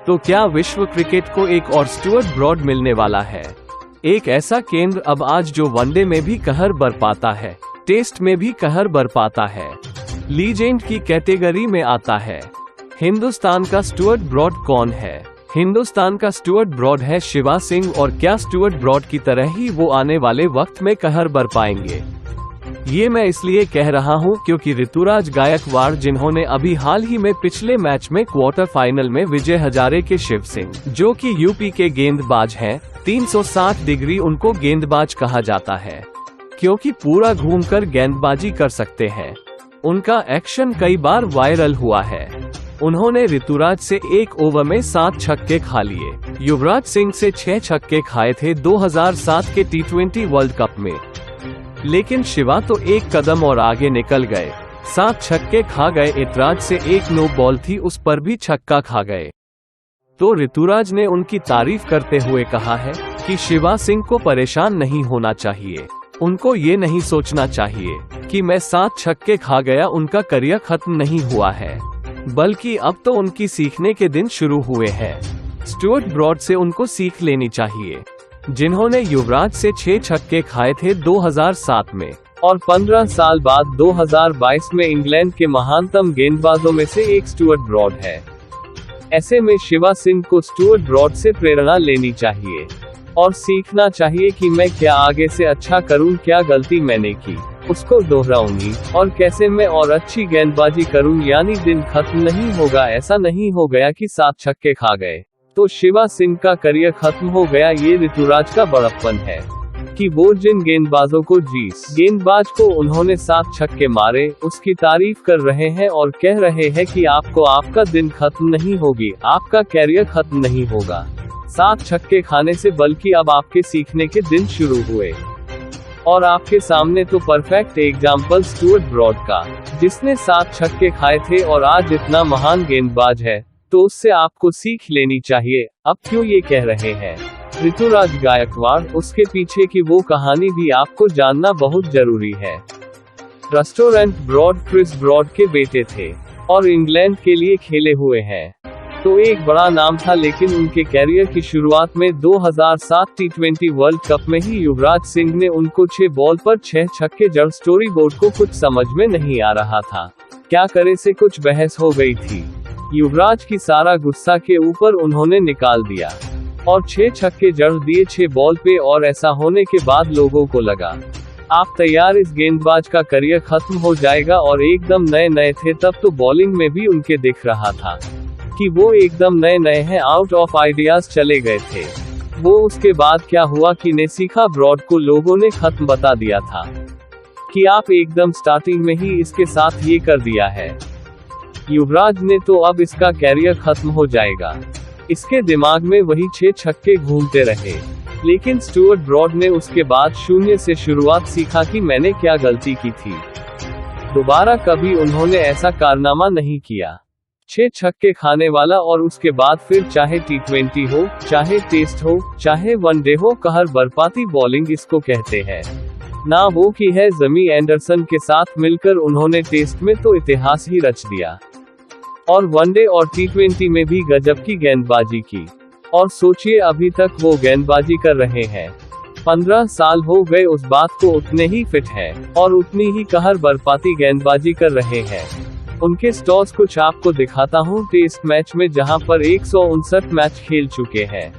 तो क्या विश्व क्रिकेट को एक और स्टुअर्ट ब्रॉड मिलने वाला है? एक ऐसा केंद्र अब आज जो वनडे में भी कहर बरपाता है, टेस्ट में भी कहर बरपाता है, लीजेंड की कैटेगरी में आता है। हिंदुस्तान का स्टुअर्ट ब्रॉड कौन है? हिंदुस्तान का स्टुअर्ट ब्रॉड है शिवा सिंह। और क्या स्टुअर्ट ब्रॉड की तरह ही वो आने वाले वक्त में कहर बरपाएंगे? ये मैं इसलिए कह रहा हूँ क्योंकि ऋतुराज गायकवाड़, जिन्होंने अभी हाल ही में पिछले मैच में क्वार्टर फाइनल में विजय हजारे के शिव सिंह, जो कि यूपी के गेंदबाज हैं, 360 डिग्री उनको गेंदबाज कहा जाता है क्योंकि पूरा घूमकर गेंदबाजी कर सकते हैं। उनका एक्शन कई बार वायरल हुआ है। उन्होंने ऋतुराज से एक ओवर में 7 छक्के खा लिए। युवराज सिंह से 6 छक्के खाए थे 2007 के T20 वर्ल्ड कप में, लेकिन शिवा तो एक कदम और आगे निकल गए, 7 छक्के खा गए। ऋतुराज से एक नो बॉल थी, उस पर भी छक्का खा गए। तो ऋतुराज ने उनकी तारीफ करते हुए कहा है कि शिवा सिंह को परेशान नहीं होना चाहिए, उनको ये नहीं सोचना चाहिए कि मैं 7 छक्के खा गया, उनका करियर खत्म नहीं हुआ है, बल्कि अब तो उनकी सीखने के दिन शुरू हुए हैं। स्टुअर्ट ब्रॉड से उनको सीख लेनी चाहिए, जिन्होंने युवराज से 6 छक्के खाए थे 2007 में, और 15 साल बाद 2022 में इंग्लैंड के महानतम गेंदबाजों में से एक स्टुअर्ट ब्रॉड है। ऐसे में शिवा सिंह को स्टुअर्ट ब्रॉड से प्रेरणा लेनी चाहिए और सीखना चाहिए कि मैं क्या आगे से अच्छा करूं, क्या गलती मैंने की उसको दोहराऊंगी, और कैसे मैं और अच्छी गेंदबाजी करूं। यानी दिन खत्म नहीं होगा, ऐसा नहीं हो गया कि 7 छक्के खा गए तो शिवा सिंह का करियर खत्म हो गया। ये ऋतुराज का बड़प्पन है कि वो जिन गेंदबाजों को गेंदबाज को उन्होंने 7 छक्के मारे, उसकी तारीफ कर रहे हैं और कह रहे हैं कि आपको आपका दिन खत्म नहीं होगी, आपका करियर खत्म नहीं होगा 7 छक्के खाने से, बल्कि अब आपके सीखने के दिन शुरू हुए। और आपके सामने तो परफेक्ट एग्जाम्पल स्टुअर्ट ब्रॉड का, जिसने 7 छक्के खाए थे और आज इतना महान गेंदबाज है, तो उससे आपको सीख लेनी चाहिए। अब क्यों ये कह रहे हैं ऋतुराज गायकवाड़, उसके पीछे की वो कहानी भी आपको जानना बहुत जरूरी है। रेस्टोरेंट ब्रॉड क्रिस ब्रॉड के बेटे थे और इंग्लैंड के लिए खेले हुए हैं, तो एक बड़ा नाम था, लेकिन उनके कैरियर की शुरुआत में 2007 T20 वर्ल्ड कप में ही युवराज सिंह ने उनको 6 बॉल पर 6 छक्के जड़ स्टोरी बोर्ड को कुछ समझ में नहीं आ रहा था, क्या करे से कुछ बहस हो गई थी। युवराज की सारा गुस्सा के ऊपर उन्होंने निकाल दिया और 6 छक्के जड़ दिए 6 बॉल पे, और ऐसा होने के बाद लोगों को लगा आप तैयार, इस गेंदबाज का करियर खत्म हो जाएगा। और एकदम नए थे तब तो बॉलिंग में भी उनके दिख रहा था कि वो एकदम नए हैं, आउट ऑफ आइडियाज चले गए थे वो। उसके बाद क्या हुआ कि ने सीखा ब्रॉड को लोगों ने खत्म बता दिया था कि आप एकदम स्टार्टिंग में ही इसके साथ ये कर दिया है। युवराज ने तो अब इसका कैरियर खत्म हो जाएगा, इसके दिमाग में वही 6 छक्के घूमते रहे। लेकिन स्टुअर्ट ब्रॉड ने उसके बाद 0 से शुरुआत सीखा कि मैंने क्या गलती की थी, दोबारा कभी उन्होंने ऐसा कारनामा नहीं किया। 6 छक्के खाने वाला, और उसके बाद फिर चाहे T20 हो, चाहे टेस्ट हो, चाहे वनडे हो, कहर बरपाती बॉलिंग इसको कहते हैं। ना वो की है जमी एंडरसन के साथ मिलकर उन्होंने टेस्ट में तो इतिहास ही रच दिया, और वनडे और T20 में भी गजब की गेंदबाजी की। और सोचिए अभी तक वो गेंदबाजी कर रहे हैं, 15 साल हो गए उस बात को, उतने ही फिट हैं और उतनी ही कहर बरपाती गेंदबाजी कर रहे हैं। उनके स्टॉट्स कुछ आपको दिखाता हूँ टेस्ट मैच में, जहां पर 159 मैच खेल चुके हैं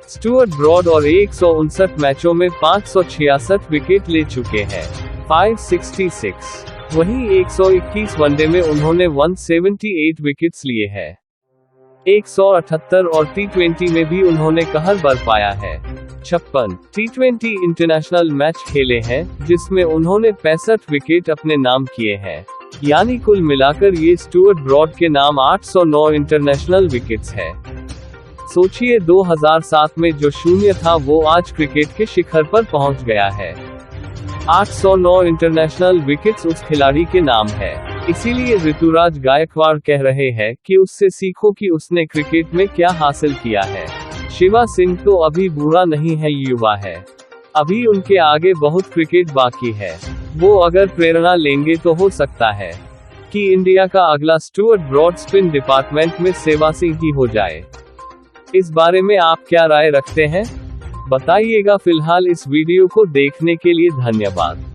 स्टुअर्ट ब्रॉड, और 159 मैचों में 566 विकेट ले चुके हैं, 566। वहीं 121 वनडे में उन्होंने 178 विकेट्स लिए हैं, 178, और T20 में भी उन्होंने कहर बरपाया है, 56 T20 इंटरनेशनल मैच खेले हैं, जिसमें उन्होंने 65 विकेट अपने नाम किए हैं। यानी कुल मिलाकर ये स्टुअर्ट ब्रॉड के नाम 809 इंटरनेशनल विकेट्स है। सोचिए 2007 में जो 0 था वो आज क्रिकेट के शिखर पर पहुंच गया है। 809 इंटरनेशनल विकेट्स उस खिलाड़ी के नाम है। इसीलिए ऋतुराज गायकवाड़ कह रहे हैं कि उससे सीखो कि उसने क्रिकेट में क्या हासिल किया है। शिवा सिंह तो अभी बूढ़ा नहीं है, युवा है, अभी उनके आगे बहुत क्रिकेट बाकी है। वो अगर प्रेरणा लेंगे तो हो सकता है कि इंडिया का अगला स्टुअर्ट ब्रॉड स्पिन डिपार्टमेंट में सहवाग सिंह ही हो जाए। इस बारे में आप क्या राय रखते हैं? बताइएगा। फिलहाल इस वीडियो को देखने के लिए धन्यवाद।